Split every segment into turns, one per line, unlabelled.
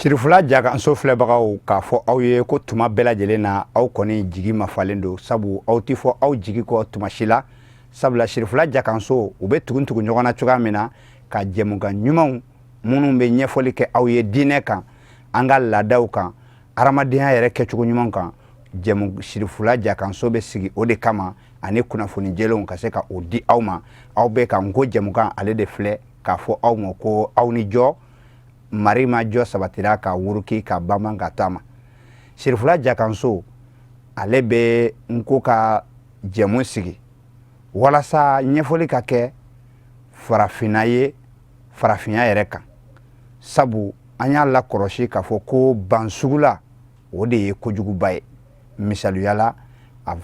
Sirifula Jakanso filɛbagaw k'a fɔ aw ye ko tuma bɛɛ lajɛlen na aw kɔni jigi ma falen don sabu aw ti fɔ aw jigi kɔ tuma si la sabula Sirifula Jakanso u bɛ tugu ɲɔgɔn na cogoya min na ka jɛmukan ɲumanw minnu bɛ ɲɛfɔli kɛ aw ye diinɛ kan an ka laadaw kan hadamadenya yɛrɛ kɛcogo ɲuman kan Sirifula Jakanso bɛ sigi o de kama ani kunnafoni jɛlenw ka se ka o di aw ma aw bɛ ka Nko jɛmukan ale de filɛ k'a fɔ aw ma ko aw ni jɔ mari ma jɔ sabatira ka wuruki ka banban ka taama Sirifula Jakanso ale bɛ Nko ka jɛmu sigi walasa ɲɛfɔli ka kɛ farafinna ye farafinya yɛrɛ kan sabu an y'a lakɔrɔsi k'a fɔ ko bansugula o de ye kojuguba ye misaliyala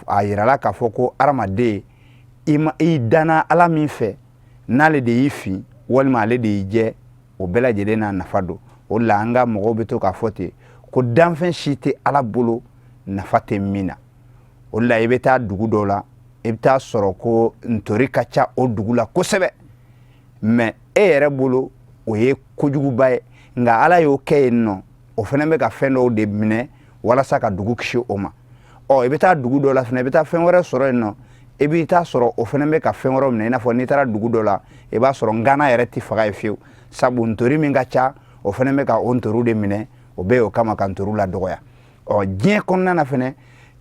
a yirala k'a fɔ ko hadamaden i danna Ala min fɛ n'ale de y'i fin walima ale de y'i jɛ o bɛɛ lajɛlen n'a nafa don o la an ka mɔgɔw bɛ to k'a fɔ ten ko danfɛn si tɛ Ala bolo nafa tɛ min na o la i bɛ taa dugu dɔw la i bɛ taa sɔrɔ ko ntori ka ca o dugu la kosɛbɛ mais e yɛrɛ bolo o ye kojuguba ye nka Ala y'o kɛ yen nɔ o fana bɛ ka fɛn dɔw de minɛ walasa ka dugu kisi o ma i bɛ taa dugu dɔw la fana i bɛ taa fɛn wɛrɛ sɔrɔ yen nɔ i b'i taa sɔrɔ o fana bɛ ka fɛn wɛrɛw minɛ i n'a fɔ n'i taara dugu dɔ la i b'a sɔrɔ ngana yɛrɛ tɛ faga ye fiyewu sabu ntori min ka ca o fana bɛ ka o ntoriw de minɛ o bɛ o kama ka ntoriw la dɔgɔya diɲɛ kɔnɔna na fana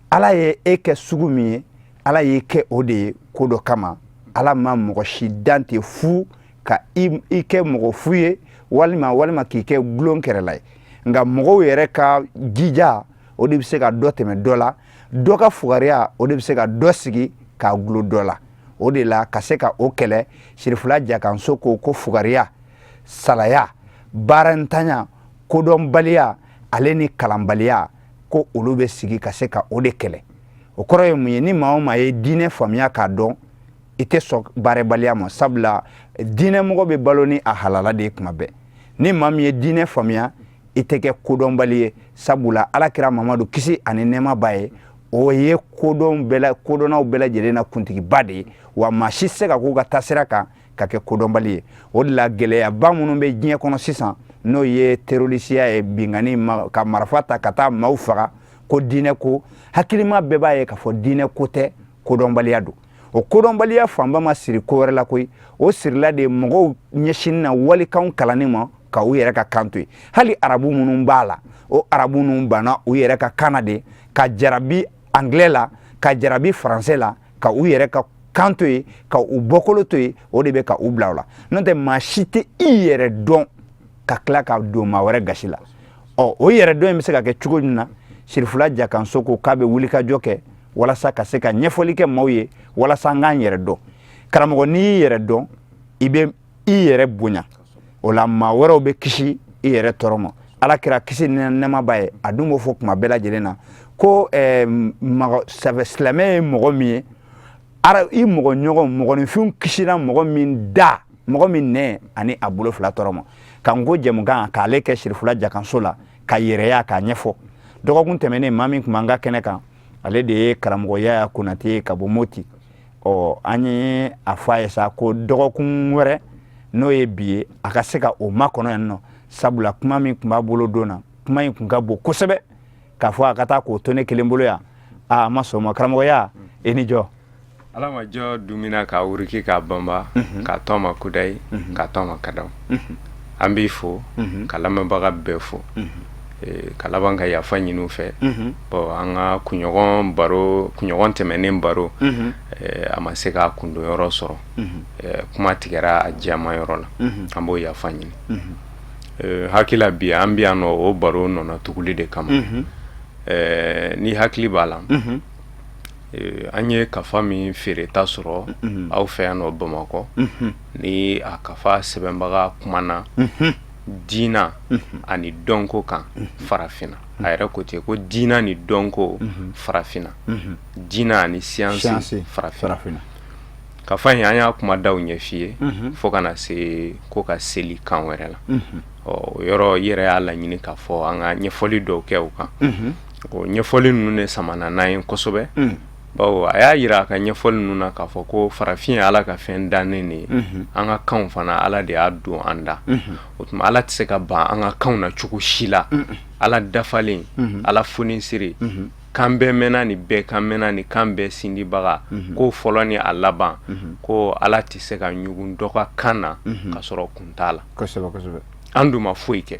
Ala ye e kɛ sugu min ye Ala y'i kɛ o de ye ko dɔ kama Ala ma mɔgɔ si dan tɛ fu ka i kɛ mɔgɔ fu ye walima k'i kɛ gulon kɛrɛla ye nka mɔgɔw yɛrɛ ka jija o de bɛ se ka dɔ tɛmɛ dɔ la dɔ ka fugariya o de bɛ se ka dɔ sigi k'a gulo dɔ la o de la ka se ka o kɛlɛ Sirifula Jakanso ko fugariya salaya baarantanya kodɔnbaliya ale ni kalanbaliya ko olu bɛ sigi ka se ka o de kɛlɛ o kɔrɔ ye mun ye ni maa o maa ye diinɛ faamuya k'a dɔn i tɛ sɔn baarabaliya ma sabula diinɛ mɔgɔ bɛ balo ni a halala de ye tuma bɛɛ ni maa min ye diinɛ faamuya i tɛ kɛ kodɔnbali ye sabula Alakira Mamadu kisi ani nɛɛma b'a ye o ye kodɔnnaw bɛɛ lajɛlen na kuntigiba de ye wa maa si tɛ se ka k'u ka taasira kan ka kɛ kodɔnbali ye o de la gɛlɛyaba minnu bɛ diɲɛ kɔnɔ sisan n'o ye terorisiya ye bingani ka marifa ta ka taa maaw faga ko diinɛ ko hakilima bɛɛ b'a ye k'a fɔ diinɛ ko tɛ kodɔnbaliya don o kodɔnbaliya fanba ma siri ko wɛrɛ la koyi o sirila de mɔgɔw ɲɛsin na walikanw kalanni ma ka u yɛrɛ ka kan to yen hali arabu minnu b'a la o arabu ninnu banna u yɛrɛ ka kan na de ka jarabi anglais la ka jarabi français la ka u yɛrɛ ka kan to yen ka u bɔkolo to yen o de bɛ ka u bila o la n'o tɛ maa si tɛ i yɛrɛ dɔn ka tila ka don maa wɛrɛ gasi la o yɛrɛ dɔn in bɛ se ka kɛ cogo min na Sirifula Jakanso ko k'a bɛ wulikajɔ kɛ walasa ka se ka ɲɛfɔli kɛ maaw ye walasa an k'an yɛrɛ dɔn karamɔgɔ n'i y'i yɛrɛ dɔn i bɛ i yɛrɛ bonya o la maa wɛrɛw bɛ kisi i yɛrɛ tɔɔrɔ ma Alakira kisi ni nɛɛma b'a ye a dun b'o fɔ tuma bɛɛ lajɛlen na ko silamɛ ye mɔgɔ min ye i mɔgɔninfinw kisira mɔgɔ min nɛn ani a bolo fila tɔɔrɔ ma ka Nko jɛmukan k'ale kɛ Sirifula Jakanso la ka yɛrɛya k'a ɲɛfɔ dɔgɔkun tɛmɛnen maa min tun b'an ka kɛnɛ kan ale de ye karamɔgɔ Yaya Konate ka bɔ Moti an ye a fɔ a ye sa ko dɔgɔkun wɛrɛ n'o ye bi ye a ka se ka o makɔnɔ yan nɔ sabula kuma min tun b'a bolo don na kuma in tun ka bon kosɛbɛ k'a fɔ a ka taa k'o to ne kelen bolo yan a ma sɔn o ma karamɔgɔya i ni jɔ
Ala ma jɔ dumina k'a wuruki k'a banba k'a tɔn ma kudayi k'a tɔn ma kadaw an b'i fo ka lamɛnbaga bɛɛ fo ka laban ka yafa ɲini u fɛ bon an ka kunɲɔgɔn tɛmɛnen baro a ma se k'a kundonyɔrɔ sɔrɔ kuma tigɛra a jɛmayɔrɔ la an b'o yafa ɲini hakila bi an bɛ yan nɔ o baro nɔna tuguli de kama ni hakili b'a la an ye kafa min feereta sɔrɔ aw fɛ yan nɔ Bamakɔ ni a kafa sɛbɛnbaga kumana diina ani dɔnko kan farafinna a yɛrɛ ko ten ko diina ni dɔnko farafinna diina ani siyansi farafinna kafa in an y'a kuma daw ɲɛ f'i ye fo kana se ko ka seli kan wɛrɛ la o yɔrɔ i yɛrɛ y'a laɲini k'a fɔ an ka ɲɛfɔli dɔw kɛ o kan o ɲɛfɔli ninnu de samana n'an ye kosɛbɛ bawo a y'a yira a ka ɲɛfɔli ninnu na k'a fɔ ko farafin ye Ala ka fɛn dannen de ye an ka kanw fana Ala de y'a don an da o tuma Ala tɛ se ka ban an ka kanw na cogo si la Ala dafalen Ala fonisere kan bɛɛ mɛnna ni bɛɛ kan mɛnna ni kan bɛɛ sindibaga ko fɔlɔ ni a laban ko Ala tɛ se ka ɲugun dɔ ka kan na ka sɔrɔ kun t'a la an dun ma foyi kɛ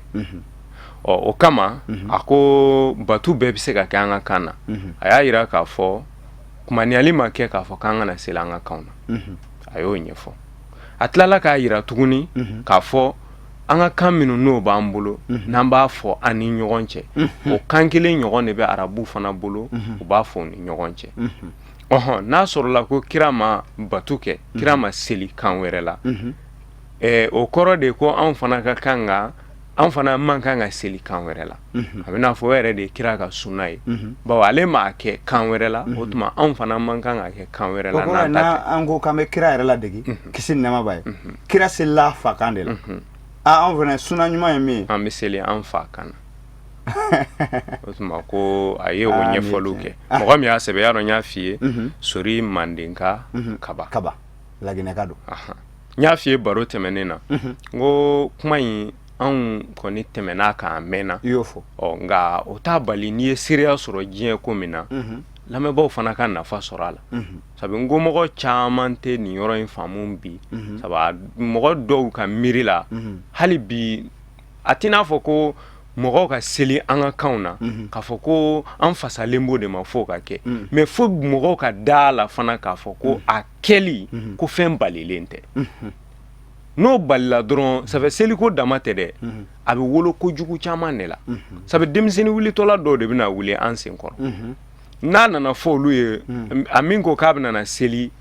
o kama a ko batu bɛɛ bɛ se ka kɛ an ka kan na a y'a yira k'a fɔ kumaniyali ma kɛ k'a fɔ k'an kana seli an ka kanw na a y'o ɲɛfɔ a tilala k'a yira tuguni k'a fɔ an ka kan minnu n'o b'an bolo n'an b'a fɔ an ni ɲɔgɔn cɛ o kan kelen ɲɔgɔn de bɛ arabu fana bolo u b'a fɔ ni ɲɔgɔn cɛ n'a sɔrɔla ko kira ma batu kɛ kira ma seli kan wɛrɛ la o kɔrɔ de ko anw fana ka kan ka an fana man kan ka seli kan wɛrɛ la a bɛ n'a fɔ o yɛrɛ de ye kira ka sunna ye bawo ale m'a kɛ kan wɛrɛ la o tuma anw fana man kan ka kɛ kan wɛrɛ la n'an ta tɛ
an ko k'an bɛ kira yɛrɛ ladege kisi ni nɛɛma b'a ye kira selila a fa kan de la anw fana sunna ɲuman ye min ye
an bɛ seli an fa kan na o tuma ko a ye o ɲɛfɔliw kɛ mɔgɔ min y'a sɛbɛn y'a dɔn n y'a f'i ye sori mandenka kaba
laginɛka don
n y'a f'i ye baro tɛmɛnen na n ko kuma in anw kɔni tɛmɛn'a kan mɛnna
i y'o fɔ
nka o t'a bali n'i ye seereya sɔrɔ diɲɛ ko min na lamɛnbaaw fana ka nafa sɔrɔ a la sabu n ko mɔgɔ caman tɛ nin yɔrɔ in faamu bi sabu mɔgɔ dɔw ka miiri la hali bi a t'i n'a fɔ ko mɔgɔw ka seli an ka kanw na k'a fɔ ko an fasalen b'o de ma fo ka kɛ mɛ fo mɔgɔw ka da la fana k'a fɔ ko a kɛli ko fɛn balilen tɛ n'o balila dɔrɔn ça fait seliko dama tɛ dɛ a bɛ wolo kojugu caman de la sabu denmisɛnnin wulitɔla dɔw de bɛna wuli an sen kɔrɔ n'a nana fɔ olu ye a min ko k'a bɛna seli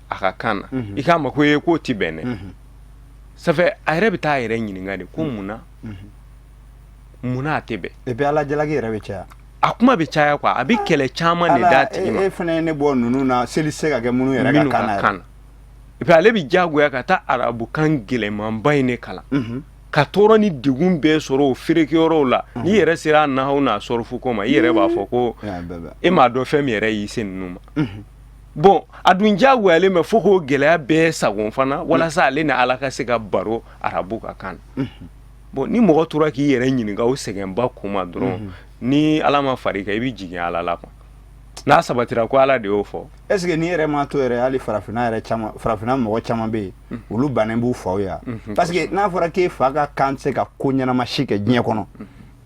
a ka kan na i k'a ma ko ye k'o ti bɛn dɛ ça fait a yɛrɛ bɛ taa a yɛrɛ ɲininka de ko munna a tɛ bɛn
et puis ala jalaki yɛrɛ bɛ caya
a kuma bɛ caya quoi a bɛ kɛlɛ caman de d'a tigi ma
e fana ye ne bɔ ninnu na seli se ka kɛ minnu yɛrɛ ka kan na
et puis ale bɛ diyagoya ka taa arabu kan gɛlɛmanba in de kalan ka tɔɔrɔ ni degun bɛɛ sɔrɔ o feerekɛyɔrɔw la n'i yɛrɛ sera a nahaw n'a sɔrɔfuko ma i yɛrɛ b'a fɔ ko e m'a dɔn fɛn min yɛrɛ y'i se ninnu ma bon a dun diyagoyalen mɛ fo k'o gɛlɛya bɛɛ sago fana walasa ale ni ala ka se ka baro arabu ka kan bon ni mɔgɔ tora k'i yɛrɛ ɲininka o sɛgɛnba kuma dɔrɔn ni ala ma far'i kan i bɛ jigin ala la quoi n'a sabatira ko ala de y'o fɔ
est ce que ni yɛrɛ ma to yɛrɛ hali farafinna yɛrɛ caman farafinna mɔgɔ caman bɛ yen olu bannen b'u faw ya parce que n'a fɔra k'e fa ka kan tɛ se ka ko ɲɛnama si kɛ diɲɛ kɔnɔ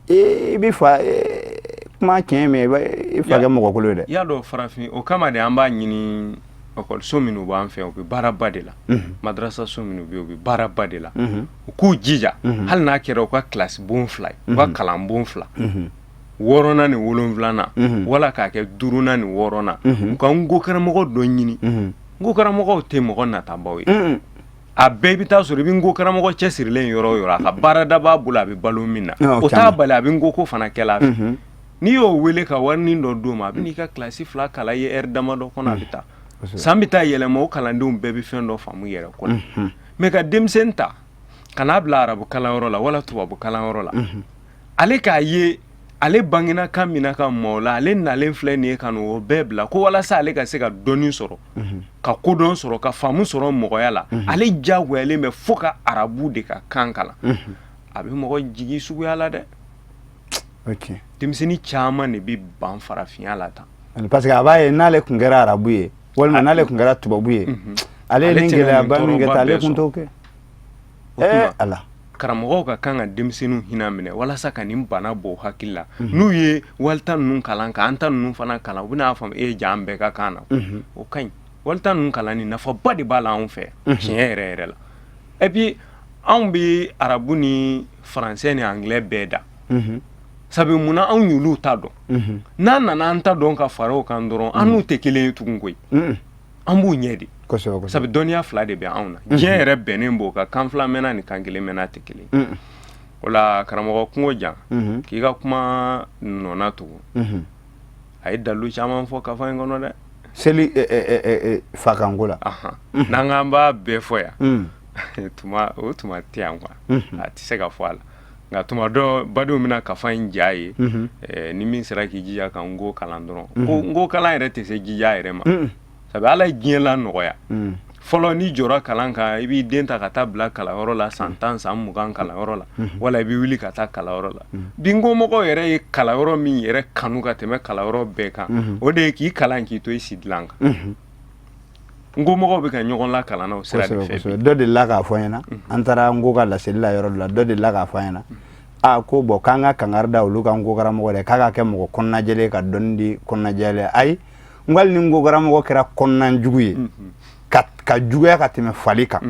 i bɛ fa kuma tiɲɛ mɛn i fa kɛ mɔgɔ kolo ye dɛ.
y'a dɔn farafin o kama de an b'a ɲini ekɔliso minnu b'an fɛ u bɛ baaraba de la madrasaso minnu bɛ yen u bɛ baaraba de la u k'u jija hali n'a kɛra u ka kilasi bon 2 u ka kalan bon 2 wɔɔrɔnan ni wolonfilanan wala k'a kɛ duurunan ni wɔɔrɔnan u ka ngo karamɔgɔ dɔ ɲini ngo karamɔgɔw tɛ mɔgɔ natabaw ye a bɛɛ bɛ taa sɔrɔ i bɛ ngo karamɔgɔ cɛsirilen yɔrɔ o yɔrɔ a ka baarada b'a bolo a bɛ balo min na o t'a bali a bɛ ngo ko fana kɛla a fɛ n'i y'o wele ka warinin dɔ d'o ma a bɛ n'i ka kilasi 2 kalan i ye heure damadɔ kɔnɔ a bɛ taa san bɛ taa yɛlɛma o kalandenw bɛɛ bɛ fɛn dɔ faamu yɛrɛ kɔnɔ mɛ ka denmisɛnnin ta ka n'a bila arabu kalanyɔrɔ la wala tubabu kalanyɔrɔ la ale k'a ye ale bangena kan mina ka mɔɔ la ale nalen filɛ nin ye ka n'o bɛɛ bila ko walasa ale ka se ka dɔnni sɔrɔ ka kodɔn sɔrɔ ka faamu sɔrɔ mɔgɔya la ale diyagoyalen bɛ fo ka arabu de ka kan kalan a bɛ mɔgɔ jigi suguya la dɛ denmisɛnnin caman de bɛ ban farafinya la tan
parce que a b'a ye n'ale tun kɛra arabu ye walima n'ale tun kɛra tubabu ye ale ye nin gɛlɛyaba min kɛ tan ale tun t'o kɛ ala
karamɔgɔw ka kan ka denmisɛnninw hinɛ minɛ walasa ka nin bana bɔ hakili la n'u ye walita ninnu kalan ka an ta ninnu fana kalan u bɛna faamu e ja an bɛɛ ka kan na o ka ɲi walita ninnu kalan ni nafaba de b'a la anw fɛ tiɲɛ yɛrɛ yɛrɛ la et puis anw bɛ arabu ni faransɛ ni anglais bɛɛ da sabu munna anw y'olu ta dɔn n'an nana an ta dɔn ka fara o kan dɔrɔn an n'u tɛ kelen ye tugun koyi an b'u ɲɛ de sabu dɔnniya 2 de bɛ anw na diɲɛ yɛrɛ bɛnnen b'o kan kan 2 mɛnna ni kan 1 mɛnna tɛ kelen o la karamɔgɔ kungo jan k'i ka kuma nɔna tugun a ye dalu caman fɔ kafa in kɔnɔ dɛ
seli fakanko la
n'an k'an b'a bɛɛ fɔ yan o tuma tɛ yan quoi a tɛ se ka fɔ a la nka tuma dɔ badenw bɛna kafa in ja ye ni min sera k'i jija ka ngo kalan dɔrɔn ko ngo kalan yɛrɛ tɛ se jija yɛrɛ ma sabu ala ye diɲɛ la nɔgɔya fɔlɔ ni jɔra kalan kan i b'i den ta ka taa bila kalanyɔrɔ la san 10 san 20 kalanyɔrɔ la wala i b'i wuli ka taa kalanyɔrɔ la bi ngomɔgɔw yɛrɛ ye kalanyɔrɔ min yɛrɛ kanu ka tɛmɛ kalanyɔrɔ bɛɛ kan o de ye k'i kalan k'i to i sidilan kan ngomɔgɔw bɛ ka ɲɔgɔn la kalan na o sira de fɛ
dɔ de la k'a fɔ ɲɛna an taara ngo ka laseli la yɔrɔ la dɔ de la k'a fɔ ɲɛna ko bɔn k'an ka kangari da olu ka ngo karamɔgɔ dɛ k'a ka kɛ mɔgɔ kɔnɔnajɛlen ka dɔnni di kɔnɔnajɛlen ayi n ko hali ni ngo karamɔgɔ kɛra kɔnɔnajugu ye ka juguya ka tɛmɛ fali kan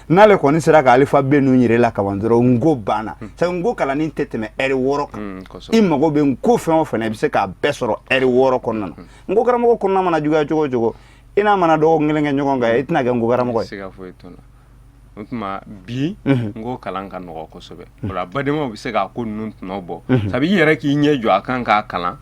n'ale kɔni sera ka alifabe ninnu yɛrɛ la kaban dɔrɔn ngo banna sabu ngo kalanni tɛ tɛmɛ ɛri 6 kan i mago bɛ ngo fɛn o fɛn i bɛ se k'a bɛɛ sɔrɔ ɛri 6 kɔnɔna na ngo karamɔgɔ kɔnɔna mana juguya cogo o cogo i n'a mana dɔgɔ kelen kɛ ɲɔgɔn kan i tɛna kɛ ngo karamɔgɔ ye.
Se ka foyi t'o la o tuma bi ngo kalan ka nɔgɔ kosɛbɛ o la badenmaw bɛ se k'a ko ninnu tɔnɔ bɔ sabu i yɛrɛ k'i ɲɛ jɔ a kan k'a kalan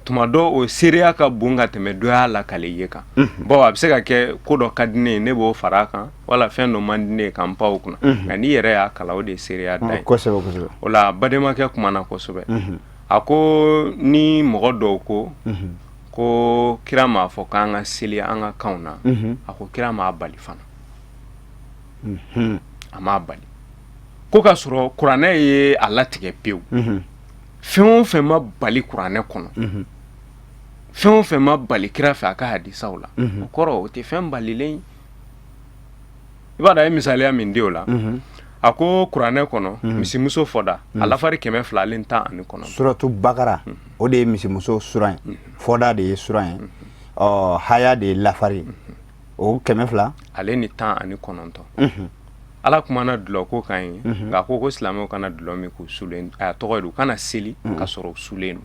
tuma dɔ o seereya ka bon ka tɛmɛ dɔ y'a lakale ye kan bon a bɛ se ka kɛ ko dɔ ka di ne ye ne b'o fara a kan wala fɛn dɔ man di ne ye ka n pan o kunna nka n'i yɛrɛ y'a kalan o de ye seereya da ye
kosɛbɛ kosɛbɛ
o la badenmakɛ kumana kosɛbɛ a ko ni mɔgɔ dɔw ko kira m'a fɔ k'an ka seli an ka kanw na a ko kira m'a bali fana a m'a bali ko ka sɔrɔ kuranɛ ye a latigɛ pewu fɛn o fɛn ma bali kuranɛ kɔnɔ fɛn o fɛn ma bali kira fɛ a ka hadisaw la o kɔrɔ o tɛ fɛn balilen i b'a dɔn a ye misaliya min di o la a ko kuranɛ kɔnɔ misimuso fɔda a lafari 219
suratu bakara o de ye misimuso sura ye fɔda de ye sura ye haya de ye lafari o 200
ale ni 19 ala kumana dulɔ ko kan ye nka ko silamɛw kana dulɔ min k'u sulen a tɔgɔ ye u kana seli ka sɔrɔ u sulen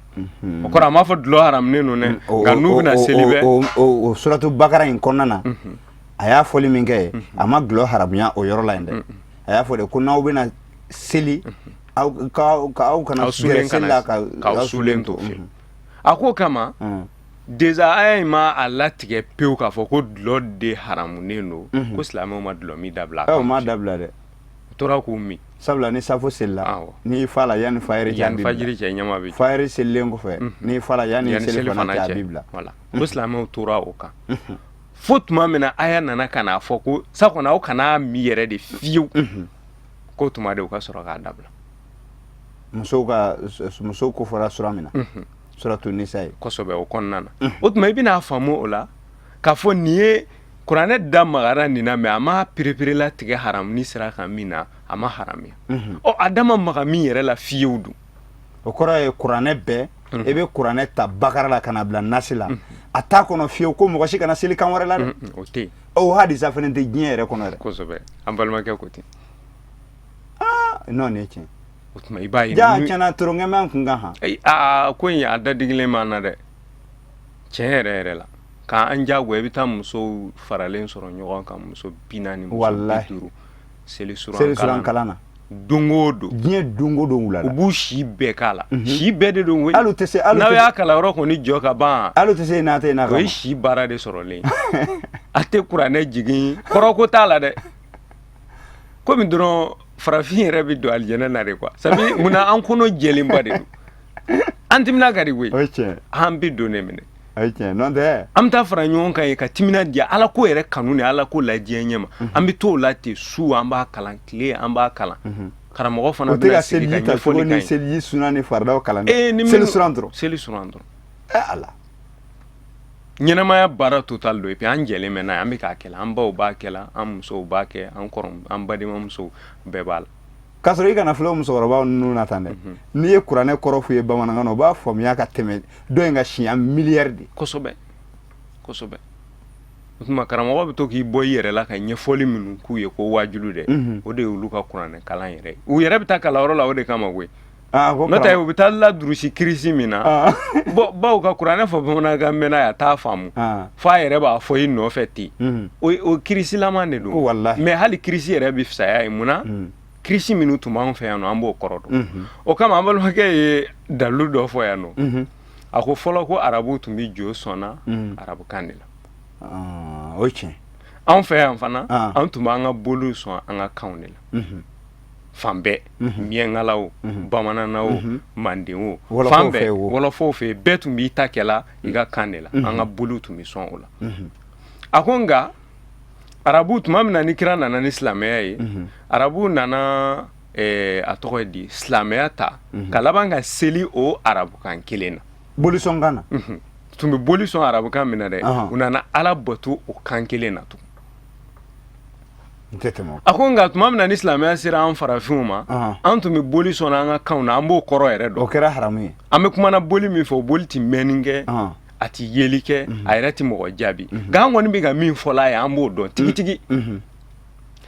o kɔrɔ a m'a fɔ dulɔ haraminen don dɛ nka n'u bɛna seli bɛ
o suratu bakara in kɔnɔna na a y'a fɔli min kɛ a ma dulɔ haramuya o yɔrɔ la yen dɛ a y'a fɔ de ko n'aw bɛna seli aw kana gɛrɛ seli la k'aw sulen to
a ko kama déjà aya in ma a latigɛ pewu k'a fɔ ko dulɔ de haramunen don ko silamɛw ma dulɔ min dabila
o ma dabila dɛ
u tora k'u min
sabula ni safo selila n'i fa la yanni fajiri
cɛ ɲɛma bɛ
fajiri selilen kɔfɛ n'i fa la yanni seli fana cɛ a b'i bila
ko silamɛw tora o kan fo tuma min na aya nana ka n'a fɔ ko sa kɔni aw kana min yɛrɛ de fiyewu ko tuma de u ka sɔrɔ k'a dabila
musow ko fɔra sura min na suratu nisa ye
kosɛbɛ o kɔnɔna na o tuma i bɛna faamu o la k'a fɔ nin ye kuranɛ da magara nin na mɛ a ma pereperela tigɛ haram ni sera kan min na a ma haramiya a da ma maga min yɛrɛ la fiyewu dun
o kɔrɔ ye kuranɛ bɛɛ i bɛ kuranɛ ta bakara la ka na bila nasi la a t'a kɔnɔ fiyewu ko mɔgɔ si kana seli kan wɛrɛ la dɛ
o tɛ yen
o hadisa fana tɛ diɲɛ yɛrɛ kɔnɔ dɛ
kosɛbɛ an balimakɛ ko ten
n'o ne tiɲɛ
o tuma i b'a ye
ja tiɲɛna toronkɛmɛ kun kan han
ko in a dadigilen m'an na dɛ tiɲɛ yɛrɛ yɛrɛ la k'an jagoya i bɛ taa musow faralen sɔrɔ ɲɔgɔn kan muso 40 muso 50 seli suran
kalan na
don o don
diɲɛ don o don wula la
u b'u si bɛɛ k'a la si bɛɛ de don
hali tɛ se
n'aw y'a kalanyɔrɔ kɔni jɔ ka ban
hali tɛ se n'a tɛ n'a
o ye si baara de sɔrɔlen a tɛ kuranɛ jigin kɔrɔ ko t'a la dɛ komi dɔrɔn farafin yɛrɛ bɛ don alijɛnɛ na de quoi sabi munna an kɔnɔ jɛlenba de don an timina ka di koyi an bɛ don ne minɛ an bɛ taa fara ɲɔgɔn kan ye ka timina diya ala ko yɛrɛ kanu ni ala ko ladiya ɲɛ ma an bɛ t'o la ten su an b'a kalan tile an b'a kalan karamɔgɔ fana bɛna sigi ka ɲɛfɔli kan ye
seliji sunan ni faridaw kalan seli suran dɔrɔn ala
ɲɛnamaya baara total do et puis an jɛlen mɛ n'a ye an bɛ k'a kɛla an baw b'a kɛla an musow b'a kɛ an balimamusow bɛɛ b'a la
k'a sɔrɔ i kana filɛ musokɔrɔbaw ninnu na tan dɛ n'i ye kuranɛ kɔrɔ f'u ye bamanankan na u b'a faamuya ka tɛmɛ dɔ in ka siɲɛ miliyari de
kosɛbɛ kosɛbɛ o tuma karamɔgɔ bɛ to k'i bɔ i yɛrɛ la ka ɲɛfɔli minnu k'u ye ko wajilu dɛ o de ye olu ka kuranɛ kalan yɛrɛ u yɛrɛ bɛ taa kalanyɔrɔ la o de kama koyi n'o tɛ u bɛ taa ladurusi kirisi min na baw ka kuranɛ fɔ bamanankan mɛnna a t'a faamu f'a yɛrɛ b'a fɔ i nɔfɛ ten o kirisilama de don mɛ hali kirisi yɛrɛ bɛ fisaya ye munna kirisi minnu tun b'an fɛ yan nɔ an b'o kɔrɔ dɔn o kama an balimakɛ ye dalilu dɔ fɔ yan nɔ a ko fɔlɔ ko arabu tun bɛ jo sɔnna arabukan de la
o tiɲɛ
anw fɛ yan fana an tun b'an ka boliw sɔn an ka kanw de la fan bɛɛ miɲɛngala o bamanana o manden o
Wɔlɔfɔw
fan
fɛ
bɛɛ
o.
wɔlɔfɔw fɛ bɛɛ tun b'i ta kɛla i ka kan de la an ka boliw tun bɛ sɔn o la a ko nka arabu tuma min na ni kira nana ni silamɛya ye arabu nana a tɔgɔ ye di silamɛya ta ka laban ka seli o arabukan kelen na
bolisɔn kan na
tun bɛ boli sɔn arabukan min na dɛ u nana ala bato o kan kelen na tugun
n tɛ tɛmɛ o
a ko nka tuma min na ni silamɛya sera an farafinw ma an tun bɛ boli sɔn an ka kanw na an b'o kɔrɔ yɛrɛ
o
dɔn
kɛra haramu ye
an bɛ kumana boli min fɛ o boli tɛ mɛnni kɛ a tɛ yeli kɛ a yɛrɛ tɛ mɔgɔ jaabi nka an kɔni bɛ ka min fɔla ye an b'o dɔn tigitigi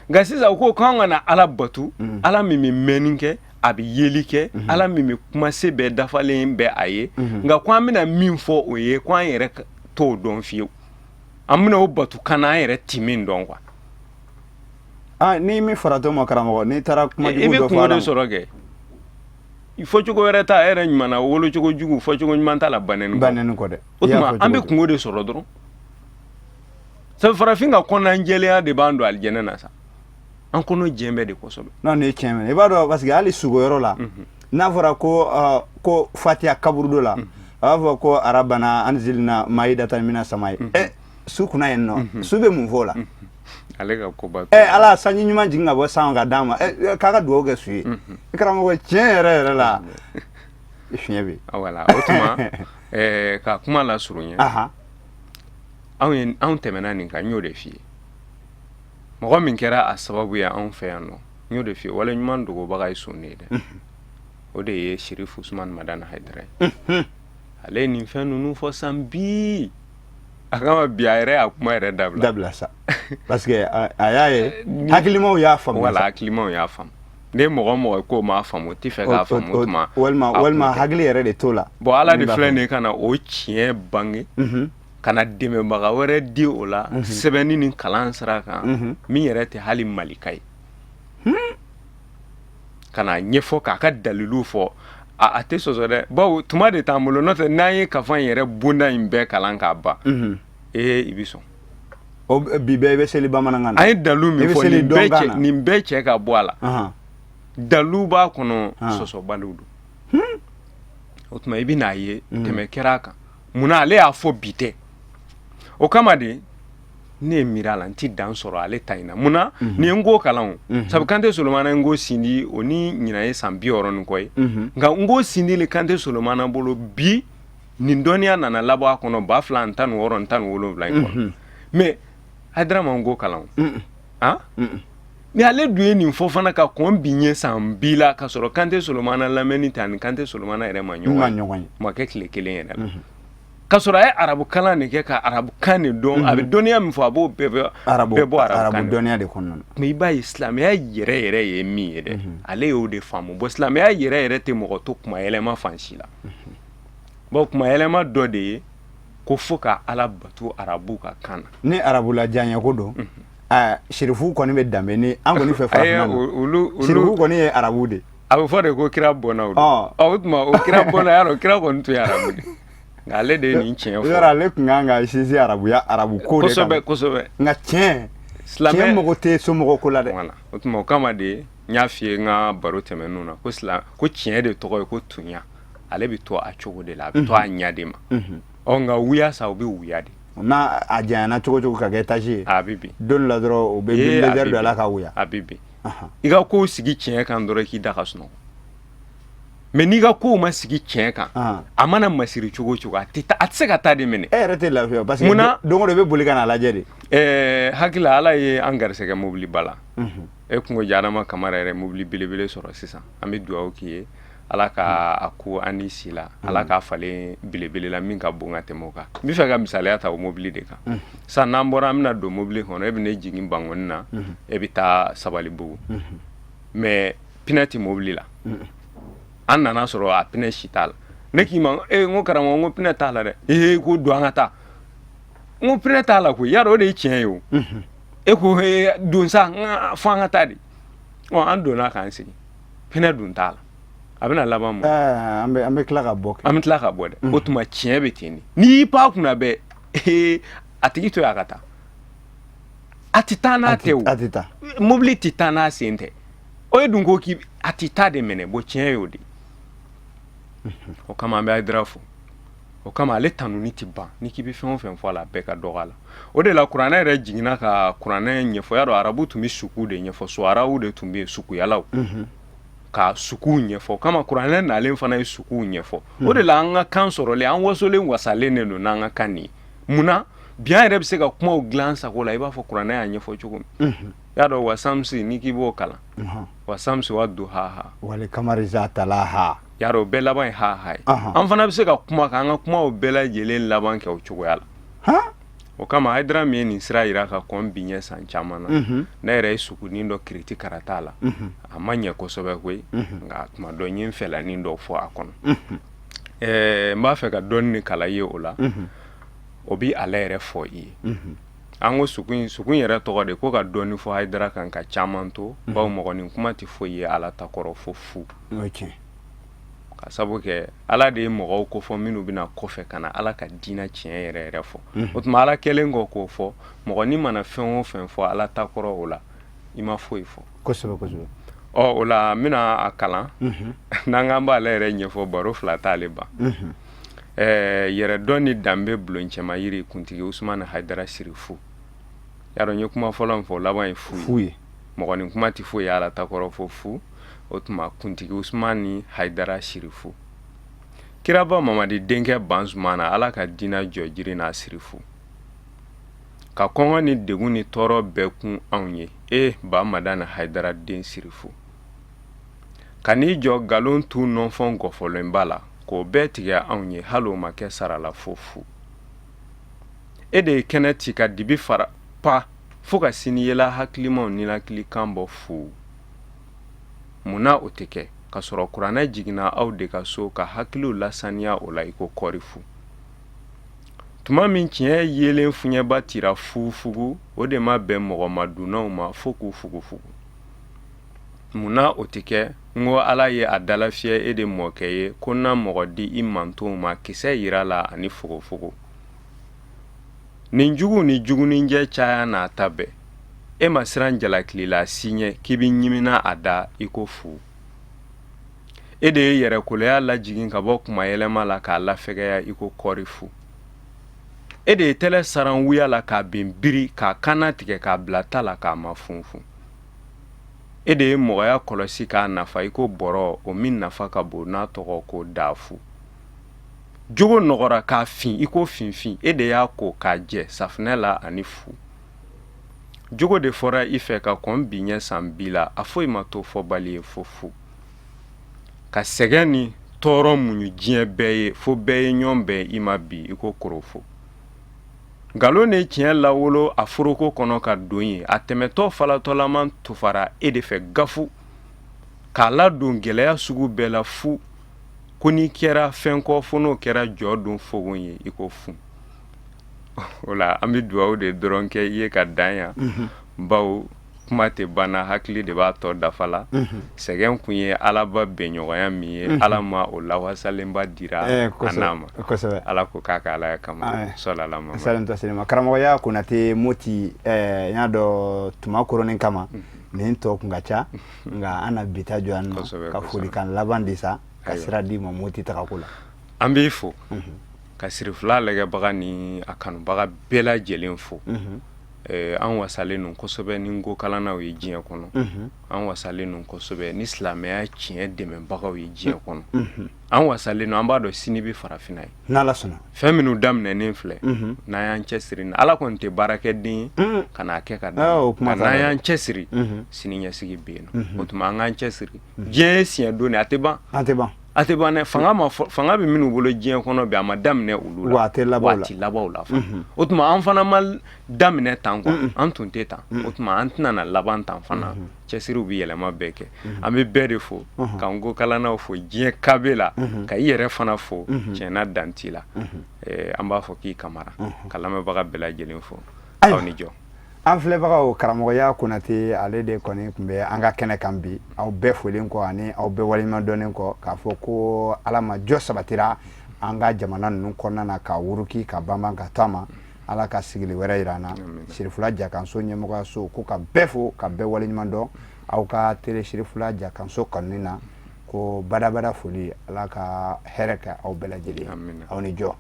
nka sisan u ko k'an kana ala bato ala min bɛ mɛnni kɛ a bɛ yeli kɛ ala min bɛ kumase bɛɛ dafalen bɛ a ye nka ko an bɛna min fɔ o ye ko an yɛrɛ t'o dɔn fiyewu an bɛna o bato kana an yɛrɛ ti min dɔn kuwa
ni min faratɔ ma karamɔgɔ n'i taara kuma
i
jugu
bɛ
dɔ fɔ
kungo de
ala
sɔrɔ kɛ fɔcogo wɛrɛ t'a yɛrɛ ɲuman na wolocogo jugu fɔcogo ɲuman t'a la banɛni kɔ
banɛni kɔ dɛ
o
I y'a
tuma
fɔ
an bɛ
cogo di?
kungo de sɔrɔ dɔrɔn sabu farafin ka kɔnɔna jɛlenya de b'an don alijɛnɛ na sa an kɔnɔ jɛn bɛ de kosɛbɛ
non nin ye tiɲɛ minɛ i b'a dɔn parce que hali sugoyɔrɔ la n'a fɔra ko fatiya kaburu dɔ la a b'a fɔ ko arabana anzilna maidatan mina samai su kunna yen nɔ su bɛ mun fɔ o la
ale ka koba
ala y'a sanji ɲuman jigin ka bɔ san ka d'a ma k'a ka dugawu kɛ su ye i karamɔgɔ tiɲɛ yɛrɛ yɛrɛ la fiɲɛ bɛ
wala o tuma ka kuma la surunya anw tɛmɛna nin kan n y'o de f'i ye mɔgɔ min kɛra a sababu ye anw fɛ yan nɔ n y'o de f'i ye wale ɲuman dogobaga ye son de ye dɛ o de ye Sherifu Usman Madana Haidara ye ale ye nin fɛn ninnu fɔ san bi a kama bi a yɛrɛ y'a kuma yɛrɛ
dabila sa parce que a y'a ye hakilimaw y'a faamu
wala hakilimaw y'a faamu ne mɔgɔ mɔgɔ ko m'a faamu o tɛ fɛ k'a faamu o tuma
walima hakili yɛrɛ de t'o la
bon ala de filɛ nin ye ka na o tiɲɛ bange ka na dɛmɛbaga wɛrɛ di o la sɛbɛnni ni kalan sira kan min yɛrɛ tɛ hali malika ye ka na ɲɛfɔ k'a ka dalilu fɔ a tɛ sɔsɔ dɛ bawo tuma de t'an bolo n'o tɛ n'an ye kafan yɛrɛ bonda in bɛɛ kalan k'a ban i bɛ sɔn
bi bɛɛ i bɛ seli bamanankan na
an ye dalu min fɔ nin bɛɛ cɛ ka bɔ a la dalu b'a kɔnɔ sɔsɔbaliw don o tuma i bɛ n'a ye tɛmɛ kɛra a kan munna ale y'a fɔ bi tɛ o kama de ne ye miiri a la n ti dan sɔrɔ ale ta in na munna nin ye Ngo kalan o sabu Kante Solomana ye Ngo sindi o ni ɲinan ye san 60 ni kɔ ye nka Ngo sindi le Kante Solomana bolo bi nin dɔnniya nana labɔ a kɔnɔ 2016 2017 in kɔnɔ mais Haidara ma Ngo kalan o ni ale dun ye nin fɔ fana ka kɔn bi ɲɛ san bi la ka sɔrɔ Kante Solomana lamɛnni ta ni Kante Solomana yɛrɛ ma ɲɔgɔn ye ma kɛ tile kelen yɛrɛ la ka sɔrɔ a ye arabu kalan de kɛ ka arabukan de dɔn a bɛ dɔnniya min fɔ a b'o bɛɛ bɔ arabu
dɔnniya de kɔnɔna na
mais i b'a ye silamɛya yɛrɛ yɛrɛ ye min ye dɛ ale y'o de faamu bon silamɛya yɛrɛ yɛrɛ tɛ mɔgɔ to kuma yɛlɛma fan si la bon kuma yɛlɛma dɔ de ye ko fo ka ala bato arabu ka kan na
ni arabu la diyaɲɛ ko don Sherifu kɔni bɛ danbe ni an kɔni fɛ farafinna na Sherifu kɔni ye arabu de
a bɛ fɔ de ko kira bɔnna o don o tuma o kira bɔnna yarɔ kira kɔni tun ye arabu de nka ale de ye nin tiɲɛ fɔ
yɔrɔ ale tun kan ka sinsin arabu ko de kan
kosɛbɛ
nka tiɲɛ mɔgɔ tɛ somɔgɔ ko la dɛ
voilà o tuma o kama de n y'a f'i ye n ka baro tɛmɛnenw na ko tiɲɛ de tɔgɔ ye ko tunya ale bɛ to a cogo de la a bɛ to a ɲɛ de ma nka wuya sa o bɛ wuya de
n'a a janyana cogo cogo ka kɛ étage ye
a bɛ bin
don la dɔrɔn o bɛ bulldozer don ala ka wuya
a bɛ bin i ka kow sigi tiɲɛ kan dɔrɔn k'i da ka sunɔgɔ mais n'i ka kow ma sigi tiɲɛ kan a mana masiri cogo cogo a tɛ se ka taa de minɛ
e yɛrɛ tɛ lafiya parce que don o don i bɛ boli ka na lajɛ de
hakili ala ye an garisɛgɛ mobili ba la e kungo Adama Kamara yɛrɛ mobili belebele sɔrɔ sisan an bɛ dugawu k'i ye ala ka a ko an ni si la ala k'a falen belebele la min ka bon ka tɛmɛ o kan n bɛ fɛ ka misaliya ta o mobili de kan sisan n'an bɔra an bɛna don mobili kɔnɔ e bɛ ne jigin Bangoni na e bɛ taa Sabalibugu mais pinɛ tɛ mobili la an nana sɔrɔ a pinɛ si t'a la ne k'i ma n ko karamɔgɔ n ko pinɛ t'a la dɛ ko don an ka taa n ko pinɛ t'a la koyi yarɔ o de ye tiɲɛ ye o e ko don sa fo an ka taa de an donna k'an sigi pinɛ dun t'a la a bɛna laban mun
an bɛ tila ka bɔ
an bɛ tila ka bɔ dɛ o tuma tiɲɛ bɛ ten de n'i y'i pan a kunna bɛɛ a tigi to yen a ka taa a tɛ taa n'a tɛ o mobili tɛ taa n'a sen tɛ o ye dun ko k'i a t'i ta de minɛ bon tiɲɛ y'o de o kama an bɛ Hayidara fo o kama ale tanuni ti ban ni k'i bɛ fɛn o fɛn fɔ a la a bɛɛ ka dɔgɔ a la o de la kuranɛ yɛrɛ jiginna ka kuranɛ ɲɛfɔ y'a dɔn arabu tun bɛ suku de ɲɛfɔ suaraw de tun bɛ yen sukuyalaw ka sukuw ɲɛfɔ kama kuranɛ nalen fana ye sukuw ɲɛfɔ o de la an ka kan sɔrɔlen an wasolen wasalen de don n'an ka kan nin munna bi an yɛrɛ bɛ se ka kumaw dilan sago la i b'a fɔ kuranɛ y'a ɲɛfɔ cogo min y'a dɔn wasamsi ni k'i b'o kalan wasamsi wa duhaha
wal kamari zatalaha
y'a dɔn o bɛɛ laban ye ha ye an fana bɛ se ka kuma kan an ka kumaw bɛɛ lajɛlen laban kɛ o cogoya la o kama Hayidara min ye nin sira yira ka kɔn bi ɲɛ san caman na ne yɛrɛ ye sukunin dɔ kiriti karata la a ma ɲɛ kosɛbɛ koyi nka tuma dɔ n ye n fɛlanin dɔ fɔ a kɔnɔ n b'a fɛ ka dɔɔni de kala ye o la o bi ale yɛrɛ fɔ i ye an ko sukun yɛrɛ tɔgɔ de ko ka dɔɔni fɔ Hayidara kan ka caman to bawo mɔgɔnin kuma tɛ foyi ye ala ta kɔrɔ fo fu ka sabu kɛ ala de ye mɔgɔw ko fɔ minnu bɛna kɔfɛ ka na ala ka diinɛ tiɲɛ yɛrɛ yɛrɛ fɔ o tuma ala kɛlen kɔ k'o fɔ mɔgɔnin mana fɛn o fɛn fɔ ala ta kɔrɔ o la i ma foyi fɔ
kosɛbɛ
o la n bɛna a kalan n'an k'an b'ale yɛrɛ ɲɛfɔ baro fila t'ale ban yɛrɛ dɔn ni danbe buloncɛma yiri kuntigi Usumani Hayidara Sirifu y'a dɔn n ye kuma fɔlɔ min fɔ laban ye fu ye mɔgɔnin kuma tɛ foyi ye ala ta kɔrɔ fo fu o tuma kuntigi Usumani Hayidara Sirifu kiraba Mamadi denkɛ Banzumana ala ka diinɛ jɔ jiri n'a Sirifu ka kɔngɔ ni degun ni tɔɔrɔ bɛɛ kun anw ye ba Madani Hayidara den Sirifu ka n'i jɔ nkalon tu nɔnfɔn gɔfɔlɔnba la k'o bɛɛ tigɛ anw ye hali o ma kɛ sarala fo fu de ye kɛnɛ ci ka dibi fara pa fo ka sini yela hakilimaw ninakilikan bɔ fu munna o tɛ kɛ ka sɔrɔ kuranɛ jiginna aw de ka so ka hakiliw lasaniya o la i ko kɔri fu tuma min tiɲɛ yelen fuɲɛba tira fufugu o de ma bɛn mɔgɔ madunnaw ma fo k'u fugufugu munna o tɛ kɛ n ko ala ye a dalafiyɛ de mɔkɛ ye ko na mɔgɔ di i mantonw ma kisɛ yira la ani fogofogo nin jugu ni juguninjɛ caya n'a ta bɛɛ ma siran jalakilila siɲɛ k'i bi ɲimina a da i ko fu de ye yɛrɛkoloya lajigin ka bɔ kuma yɛlɛma la k'a lafɛgɛya i ko kɔri fu de ye tɛlɛ saran wuya la k'a bin biri k'a kanna tigɛ k'a bila ta la k'a ma funfun de ye mɔgɔya kɔlɔsi k'a nafa i ko bɔrɔ o min nafa ka bon n'a tɔgɔ ko daafu jogo nɔgɔra k'a fin i ko finfin de y'a ko k'a jɛ safinɛ la ani fu jogo de fɔra i fɛ ka kɔn bi ɲɛ san bi la a foyi ma to fɔbali ye fo fu ka sɛgɛn ni tɔɔrɔ muɲu diɲɛ bɛɛ ye fo bɛɛ ye ɲɔgɔn bɛn i ma bi i ko korofo nkalon de tiɲɛ lawolo a foroko kɔnɔ ka don ye a tɛmɛtɔ falatɔlaman tufara de fɛ gafu k'a ladon gɛlɛya sugu bɛɛ la fu ko n'i kɛra fɛn kɔ fo n'o kɛra jɔ don fogon ye i ko fu o la an bɛ dugawu de dɔrɔn kɛ i ye ka dan yan bawo kuma tɛ banna hakili de b'a tɔ dafa la sɛgɛn kun ye alaba bɛnɲɔgɔnya min ye ala ma o lawasalenba dira a n'a ma ala ko k'a ka ala ya kama sɔlala ma
salim taslima karamɔgɔya Konate Moti n y'a dɔn tuma koronin kama nin tɔ kun ka ca nka an na bita jɔ yan nɔ ka folikan laban de sa ka sira di ma Moti tagako la
an b'i fo ka Sirifula lagɛbaga ni a kanubaga bɛɛ lajɛlen fo an wasalen nun kosɛbɛ ni ngo kalannaw ye diɲɛ kɔnɔ an wasalen nun kosɛbɛ ni silamɛya tiɲɛ dɛmɛbagaw ye diɲɛ kɔnɔ an wasalen nun an b'a dɔn sini bɛ farafinna ye
n'ala sɔnna fɛn
minnu daminɛnen filɛ n'an y'an cɛsiri ala kɔni tɛ baarakɛden ye ka n'a kɛ ka da n'an y'an cɛsiri sini ɲɛsigi bɛ yen nɔ o tuma an k'an cɛsiri diɲɛ ye siɲɛ don a tɛ ban a tɛ ban dɛ fanga bɛ minnu bolo diɲɛ kɔnɔ bi a ma daminɛ olu la wa a tɛ laban la o tuma an fana ma daminɛ tan quoi an tun tɛ tan o tuma an tɛna na laban tan fana cɛsiriw bɛ yɛlɛma bɛɛ kɛ an bɛ bɛɛ de fo ka ngo kalannaw fo diɲɛ kabe la ka i yɛrɛ fana fo tiɲɛna dan t'i la an b'a fɔ k'i kamara ka lamɛnbaga bɛɛ lajɛlen fo aw ni jɔ
an filɛbagaw karamɔgɔya Konate ale de kɔni tun bɛ an ka kɛnɛ kan bi aw bɛɛ folen kɔ ani aw bɛɛ waleɲumandɔnnen kɔ k'a fɔ ko ala ma jɔ sabatira an ka jamana ninnu kɔnɔna na ka wuruki ka banban ka to ma ala ka sigili wɛrɛ yira an na Sirifula Jakanso ɲɛmɔgɔyaso ko ka bɛɛ fo ka bɛɛ waleɲumandɔn aw ka télé Chérifula Jakanso kanuni na ko badabada foli Ala ka hɛrɛ kɛ aw bɛɛ lajɛlen aw ni jɔ.